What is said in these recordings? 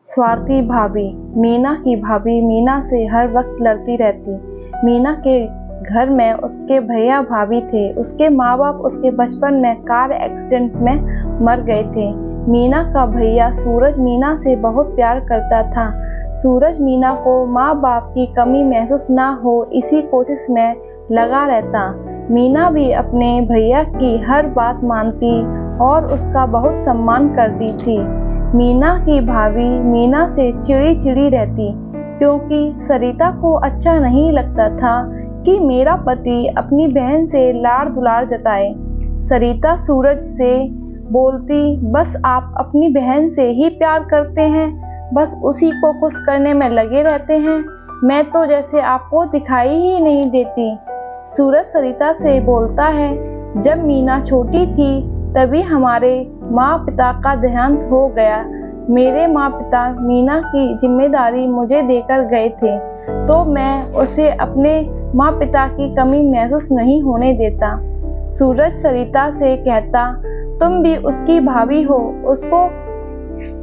स्वार्थी भाभी। मीना की भाभी मीना से हर वक्त लड़ती रहती। मीना के घर में उसके भैया भाभी थे। उसके माँ बाप उसके बचपन में कार एक्सीडेंट में मर गए थे। मीना का भैया सूरज मीना से बहुत प्यार करता था। सूरज मीना को माँ बाप की कमी महसूस ना हो इसी कोशिश में लगा रहता। मीना भी अपने भैया की हर बात मानती और उसका बहुत सम्मान करती थी। मीना की भाभी मीना से चिड़ी चिड़ी रहती क्योंकि सरिता को अच्छा नहीं लगता था कि मेरा पति अपनी बहन से लाड़ दुलार जताए। सरिता सूरज से बोलती, बस आप अपनी बहन से ही प्यार करते हैं, बस उसी को खुश करने में लगे रहते हैं, मैं तो जैसे आपको दिखाई ही नहीं देती। सूरज सरिता से बोलता है, जब मीना छोटी थी तभी हमारे माँ पिता का देहांत हो गया। मेरे माँ पिता मीना की जिम्मेदारी मुझे देकर गए थे तो मैं उसे अपने माँ पिता की कमी महसूस नहीं होने देता। सूरज सरिता से कहता, तुम भी उसकी भाभी हो, उसको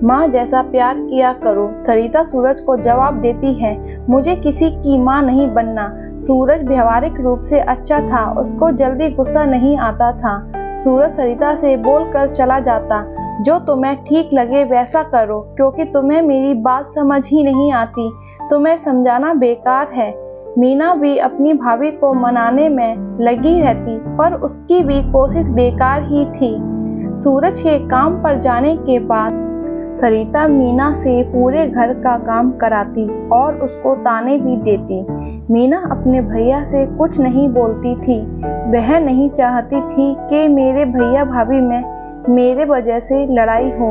माँ जैसा प्यार किया करो। सरिता सूरज को जवाब देती है, मुझे किसी की माँ नहीं बनना। सूरज व्यवहारिक रूप से अच्छा था, उसको जल्दी गुस्सा नहीं आता था। सूरज सरिता से बोलकर चला जाता, जो तुम्हें ठीक लगे वैसा करो, क्योंकि तुम्हें मेरी बात समझ ही नहीं आती, तुम्हें समझाना बेकार है। मीना भी अपनी भाभी को मनाने में लगी रहती पर उसकी भी कोशिश बेकार ही थी। सूरज के काम पर जाने के बाद सरिता मीना से पूरे घर का काम कराती और उसको ताने भी देती। मीना अपने भैया से कुछ नहीं बोलती थी। वह नहीं चाहती थी कि मेरे भैया भाभी में मेरे वजह से लड़ाई हो।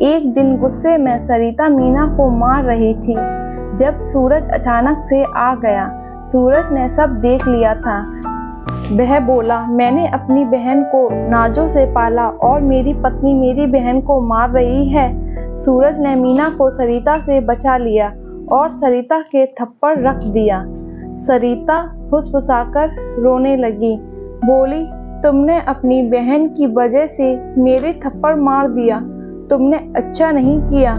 एक दिन गुस्से में सरिता मीना को मार रही थी जब सूरज अचानक से आ गया। सूरज ने सब देख लिया था। वह बोला, मैंने अपनी बहन को नाजों से पाला और मेरी पत्नी मेरी बहन को मार रही है। सूरज ने मीना को सरिता से बचा लिया और सरिता के थप्पड़ रख दिया। सरिता फुसफुसाकर रोने लगी, बोली, तुमने अपनी बहन की वजह से मेरे थप्पड़ मार दिया, तुमने अच्छा नहीं किया।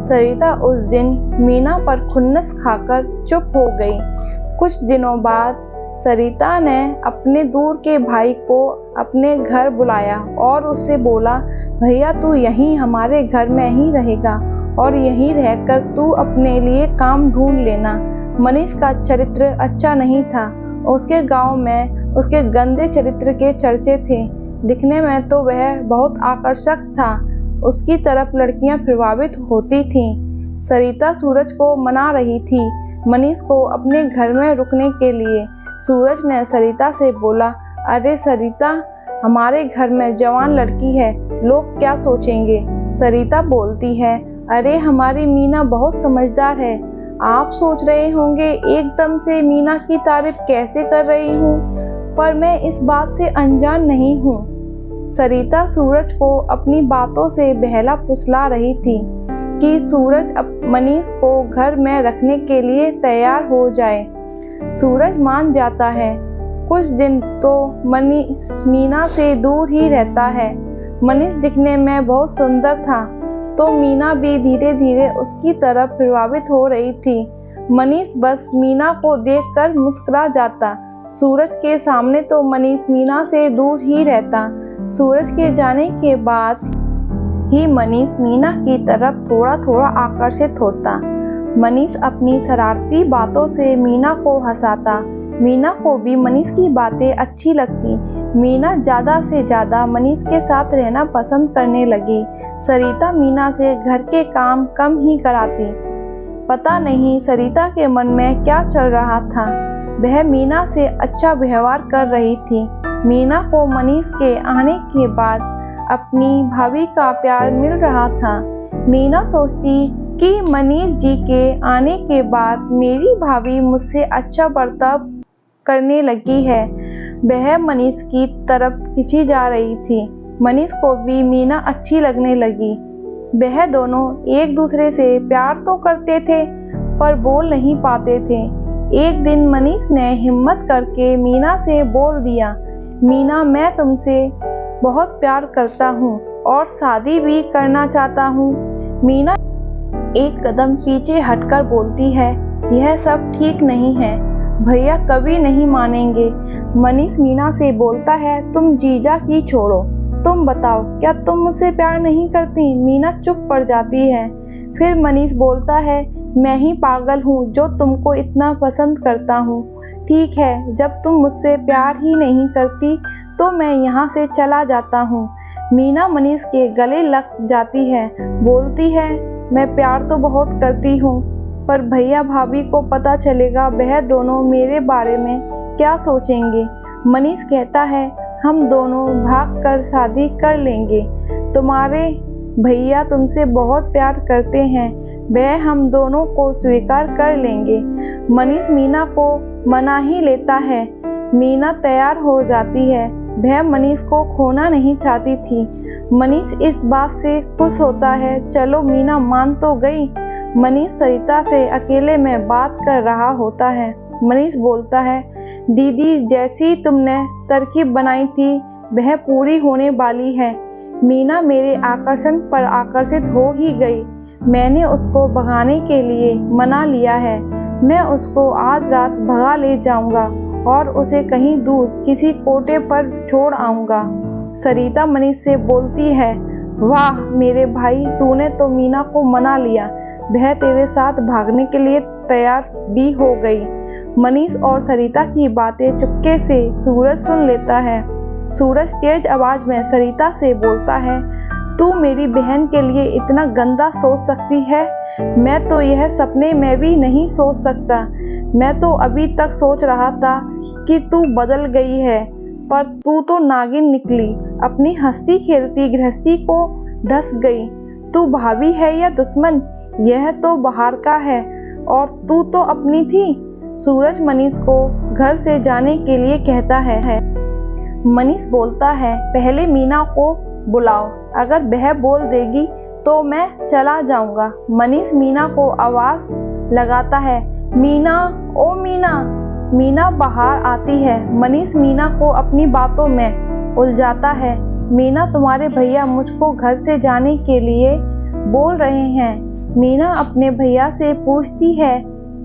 सरिता उस दिन मीना पर खुन्नस खाकर चुप हो गई। कुछ दिनों बाद सरिता ने अपने दूर के भाई को अपने घर बुलाया और उससे बोला, भैया तू यहीं हमारे घर में ही रहेगा और यहीं रहकर तू अपने लिए काम ढूंढ लेना। मनीष का चरित्र अच्छा नहीं था। उसके गांव में उसके गंदे चरित्र के चर्चे थे। दिखने में तो वह बहुत आकर्षक था। उसकी तरफ लड़कियां प्रभावित होती थीं। सरिता सूरज को मना रही थी मनीष को अपने घर में रुकने के लिए। सूरज ने सरिता से बोला, अरे सरिता, हमारे घर में जवान लड़की है, लोग क्या सोचेंगे। सरिता बोलती है, अरे हमारी मीना बहुत समझदार है। आप सोच रहे होंगे एकदम से मीना की तारीफ कैसे कर रही हूँ, पर मैं इस बात से अनजान नहीं हूँ। सरिता सूरज को अपनी बातों से बहला फुसला रही थी कि सूरज अब मनीष को घर में रखने के लिए तैयार हो जाए। सूरज मान जाता है। कुछ दिन तो मनीष मीना से दूर ही रहता है। मनीष दिखने में बहुत सुंदर था तो मीना भी धीरे धीरे उसकी तरफ प्रभावित हो रही थी। मनीष बस मीना को देखकर मुस्कुरा जाता। सूरज के सामने तो मनीष मीना से दूर ही रहता। सूरज के जाने के बाद ही मनीष मीना की तरफ थोड़ा थोड़ा आकर्षित होता। मनीष अपनी शरारती बातों से मीना को हंसाता। मीना को भी मनीष की बातें अच्छी लगती। मीना ज़्यादा से ज़्यादा मनीष के साथ रहना पसंद करने लगी। सरिता मीना से घर के काम कम ही कराती। पता नहीं सरिता के मन में क्या चल रहा था। वह मीना से अच्छा व्यवहार कर रही थी। मीना को मनीष के आने के बाद अपनी भाभी का प्यार मिल रहा था। मीना सोचती कि मनीष जी के आने के बाद मेरी भाभी मुझसे अच्छा बर्ताव करने लगी है। वह मनीष की तरफ खींची जा रही थी। मनीष को भी मीना अच्छी लगने लगी। वह दोनों एक दूसरे से प्यार तो करते थे पर बोल नहीं पाते थे। एक दिन मनीष ने हिम्मत करके मीना से बोल दिया, मीना, मैं तुमसे बहुत प्यार करता हूँ और शादी भी करना चाहता हूँ। मीना एक कदम पीछे हटकर बोलती है, यह सब ठीक नहीं है, भैया कभी नहीं मानेंगे। मनीष मीना से बोलता है, तुम जीजा की छोड़ो, तुम बताओ क्या तुम मुझसे प्यार नहीं करती? मीना चुप पड़ जाती है। फिर मनीष बोलता है, मैं ही पागल हूँ जो तुमको इतना पसंद करता हूँ। ठीक है, जब तुम मुझसे प्यार ही नहीं करती तो मैं यहाँ से चला जाता हूँ। मीना मनीष के गले लग जाती है, बोलती है, मैं प्यार तो बहुत करती हूँ, पर भैया भाभी को पता चलेगा वह दोनों मेरे बारे में क्या सोचेंगे। मनीष कहता है, हम दोनों भाग कर शादी कर लेंगे, तुम्हारे भैया तुमसे बहुत प्यार करते हैं, वह हम दोनों को स्वीकार कर लेंगे। मनीष मीना को मना ही लेता है। मीना तैयार हो जाती है, वह मनीष को खोना नहीं चाहती थी। मनीष इस बात से खुश होता है, चलो मीना मान तो गई। मनीष सरिता से अकेले में बात कर रहा होता है। मनीष बोलता है, दीदी जैसी तुमने तरकीब बनाई थी वह पूरी होने वाली है। मीना मेरे आकर्षण पर आकर्षित हो ही गई। मैंने उसको भगाने के लिए मना लिया है। मैं उसको आज रात भगा ले जाऊंगा और उसे कहीं दूर किसी कोटे पर छोड़ आऊंगा। सरिता मनीष से बोलती है, वाह मेरे भाई, तूने तो मीना को मना लिया, वह तेरे साथ भागने के लिए तैयार भी हो गई। मनीष और सरिता की बातें चुपके से सूरज सुन लेता है। सूरज तेज आवाज में सरिता से बोलता है, तू मेरी बहन के लिए इतना गंदा सोच सकती है? मैं तो यह सपने में भी नहीं सोच सकता। मैं तो अभी तक सोच रहा था कि तू बदल गई है, पर तू तो नागिन निकली, अपनी हंसती खेलती गृहस्थी को ढस गई। तू भाभी है या दुश्मन, यह तो बाहर का है, और तू तो अपनी थी। सूरज मनीष को घर से जाने के लिए कहता है। मनीष बोलता है, पहले मीना को बुलाओ, अगर वह बोल देगी तो मैं चला जाऊंगा। मनीष मीना को आवाज लगाता है, मीना, ओ मीना। मीना बाहर आती है। मनीष मीना को अपनी बातों में उलझाता है। मीना, तुम्हारे भैया मुझको घर से जाने के लिए बोल रहे हैं। मीना अपने भैया से पूछती है,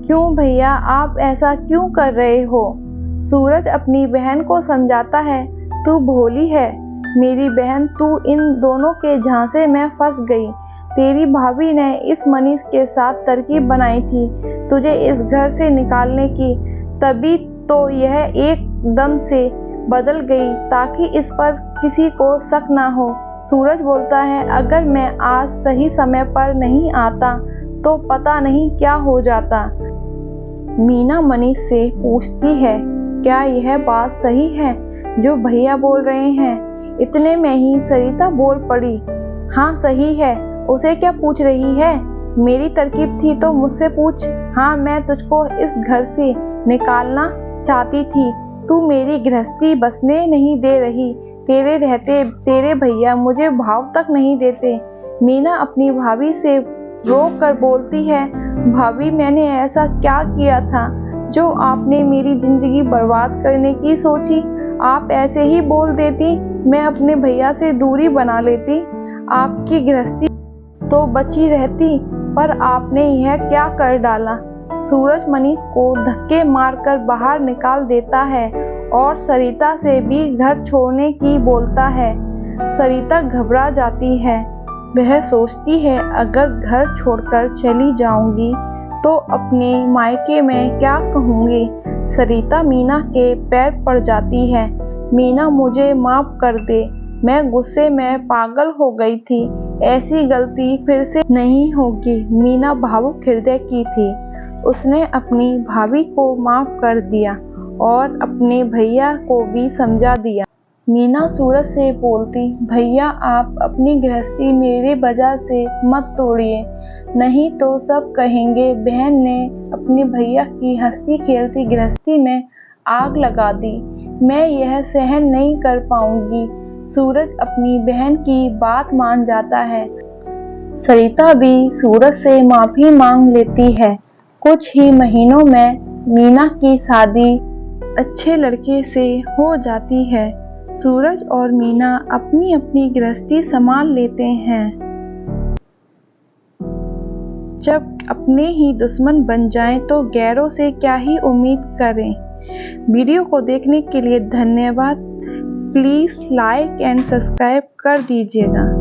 क्यों भैया, आप ऐसा क्यों कर रहे हो? सूरज अपनी बहन को समझाता है, तू भोली है मेरी बहन, तू इन दोनों के झांसे में फंस गई। तेरी भाभी ने इस मनीष के साथ तरकीब बनाई थी तुझे इस घर से निकालने की, तभी तो यह एकदम से बदल गई ताकि इस पर किसी को शक ना हो। सूरज बोलता है, अगर मैं आज सही समय पर नहीं आता तो पता नहीं क्या हो जाता। मीना मनीष से पूछती है, क्या यह बात सही है जो भैया बोल रहे हैं? इतने में ही सरिता बोल पड़ी, हाँ सही है, उसे क्या पूछ रही है? मेरी तरकीब थी तो मुझसे पूछ। हाँ, मैं तुझको इस घर से निकालना चाहती थी, तू मेरी गृहस्थी बसने नहीं दे रही। तेरे रहते तेरे भैया मुझे भाव तक नहीं देते। मीना अपनी भाभी से रोक कर बोलती है, भाभी मैंने ऐसा क्या किया था जो आपने मेरी जिंदगी बर्बाद करने की सोची? आप ऐसे ही बोल देती, मैं अपने भैया से दूरी बना लेती, आपकी गृहस्थी तो बची रहती, पर आपने यह क्या कर डाला। सूरज मनीष को धक्के मारकर बाहर निकाल देता है और सरिता से भी घर छोड़ने की बोलता है। सरिता घबरा जाती है। वह सोचती है, अगर घर छोड़कर चली जाऊंगी तो अपने मायके में क्या कहूँगी। सरिता मीना के पैर पड़ जाती है। मीना, मुझे माफ कर दे, मैं गुस्से में पागल हो गई थी, ऐसी गलती फिर से नहीं होगी। मीना भावुक हृदय की थी। उसने अपनी भाभी को माफ कर दिया और अपने भैया को भी समझा दिया। मीना सूरज से बोलती, भैया आप अपनी गृहस्थी मेरे वजह से मत तोड़िए, नहीं तो सब कहेंगे बहन ने अपने भैया की हंसती खेलती गृहस्थी में आग लगा दी। मैं यह सहन नहीं कर पाऊंगी। सूरज अपनी बहन की बात मान जाता है। सरिता भी सूरज से माफी मांग लेती है। कुछ ही महीनों में मीना की शादी अच्छे लड़के से हो जाती है। सूरज और मीना अपनी अपनी गृहस्थी संभाल लेते हैं। जब अपने ही दुश्मन बन जाएं तो गैरों से क्या ही उम्मीद करें। वीडियो को देखने के लिए धन्यवाद। प्लीज़ लाइक एंड सब्सक्राइब कर दीजिएगा।